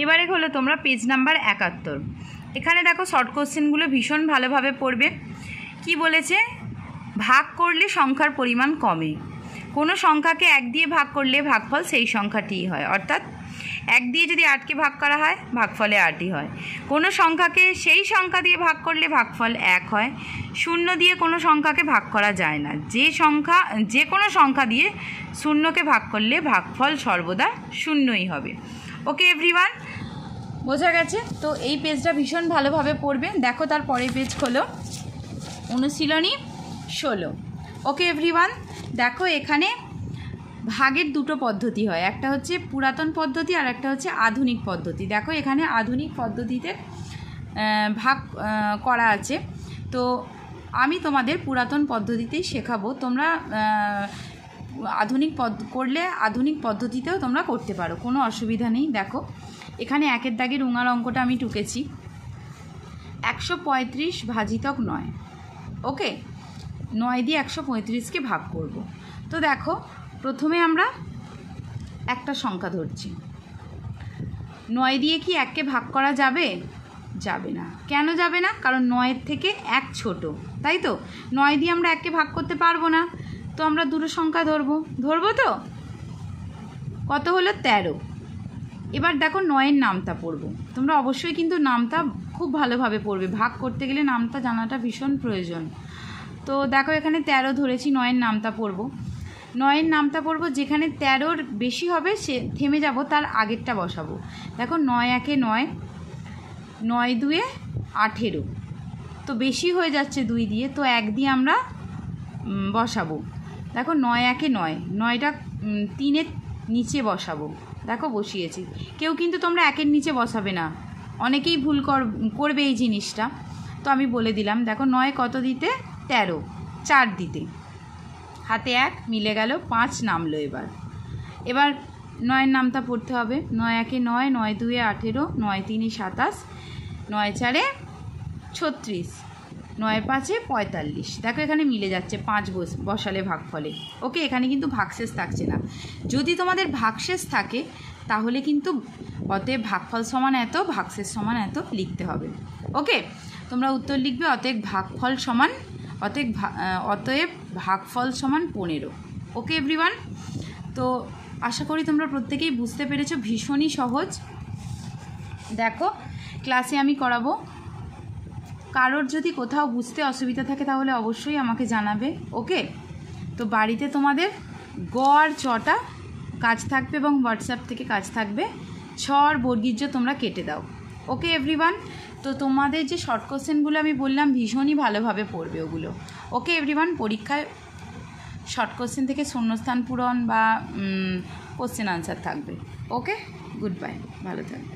এবারে হলো তোমরা পেজ নাম্বার 71। এখানে দেখো শর্ট কোশ্চেনগুলো ভীষণ ভালোভাবে পড়বে। কি বলেছে? ভাগ করলে সংখ্যার পরিমাণ কমে। কোনো সংখ্যাকে 1 দিয়ে ভাগ করলে ভাগফল সেই সংখ্যাটিই হয়, অর্থাৎ 1 দিয়ে যদি 8কে ভাগ করা হয় ভাগফলে 8ই হয়। কোনো সংখ্যাকে সেই সংখ্যা দিয়ে ভাগ করলে ভাগফল 1 হয়। 0 দিয়ে কোনো সংখ্যাকে ভাগ করা যায় না। যে কোনো সংখ্যা দিয়ে 0কে ভাগ করলে ভাগফল সর্বদা 0ই হবে। ওকে এভরিওয়ান, বোঝা গেছে? তো এই পেজটা ভীষণ ভালোভাবে পড়বে। দেখো তার পরের পেজ হলো অনুশীলনী 16। ওকে এভরিওয়ান, দেখো এখানে ভাগের দুটো পদ্ধতি হয়, একটা হচ্ছে পুরাতন পদ্ধতি আর একটা হচ্ছে আধুনিক পদ্ধতি। দেখো এখানে আধুনিক পদ্ধতিতে ভাগ করা আছে, তো আমি তোমাদের পুরাতন পদ্ধতিতেই শেখাবো। তোমরা আধুনিক পদ্ধতিতেও তোমরা করতে পারো, কোনো অসুবিধা নেই। দেখো এখানে 1 দাগের উঙার অঙ্কটা আমি টুকেছি, 135 ভাজিতক 9। ওকে, 9 দিয়ে 135কে ভাগ করব। তো দেখো প্রথমে আমরা একটা সংখ্যা ধরছি। 9 দিয়ে কি 1কে ভাগ করা যাবে? যাবে না। কেন যাবে না? কারণ 9-এর থেকে 1 ছোট, তাই তো? 9 দিয়ে আমরা 1কে ভাগ করতে পারবো না, তো আমরা দুটো সংখ্যা ধরবো তো। কত হলো? 13। এবার দেখো 9-এর নামতা পড়বো। তোমরা অবশ্যই কিন্তু নামতা খুব ভালোভাবে পড়বে, ভাগ করতে গেলে নামতা জানাটা ভীষণ প্রয়োজন। তো দেখো এখানে 13 ধরেছি, 9-এর নামতা পড়বো। 9-এর নামতা পড়বো, যেখানে 13-র বেশি হবে সে থেমে যাব, তার আগেরটা বসাবো। দেখো 9 1-এ 9, 9 2-এ 18, তো বেশি হয়ে যাচ্ছে 2 দিয়ে, তো 1 দিয়ে আমরা বসাবো। দেখো 9 1-এ 9, 9টা 3-এর নিচে বসাবো। দেখো বসিয়েছি। কেউ কিন্তু তোমরা 1-এর নিচে বসাবে না, অনেকেই ভুল করবে এই জিনিসটা, তো আমি বলে দিলাম। দেখো 9 কত দিতে? 13, 4 দিতে, হাতে 1 মিলে গেল, 5 নামলো। এবার 9-এর নামটা পড়তে হবে। 9 1-এ 9, 9 2-এ 18, 9 3-এ 27, 9 4-এ 36, 9 5-এ 45। দেখো এখানে মিলে যাচ্ছে, 5 বসালে ভাগফলে। ওকে, এখানে কিন্তু ভাগশেষ থাকছে না। যদি তোমাদের ভাগশেষ থাকে তাহলে কিন্তু অতএব ভাগফল সমান এত, ভাগশেষ সমান এত লিখতে হবে। ওকে, তোমরা উত্তর লিখবে অতএব ভাগফল সমান, অতএব ভাগফল সমান 15। ওকে এভরিওয়ান, তো আশা করি তোমরা প্রত্যেকেই বুঝতে পেরেছো, ভীষণই সহজ। দেখো ক্লাসে আমি করাবো, কারোর যদি কোথাও বুঝতে অসুবিধা থাকে তাহলে অবশ্যই আমাকে জানাবে। ওকে, তো বাড়িতে তোমাদের গ আর চটা কাজ থাকবে এবং হোয়াটসঅ্যাপ থেকে কাজ থাকবে। ছ আর বর্গীর জ তোমরা কেটে দাও। ওকে এভরিওয়ান, তো তোমাদের যে শর্ট কোশ্চেনগুলো আমি বললাম ভীষণই ভালোভাবে পড়বে ওগুলো। ওকে এভরিওয়ান, পরীক্ষায় শর্ট কোশ্চেন থেকে শূন্যস্থান পূরণ বা কোশ্চেন আনসার থাকবে। ওকে, গুড বাই, ভালো থাকবে।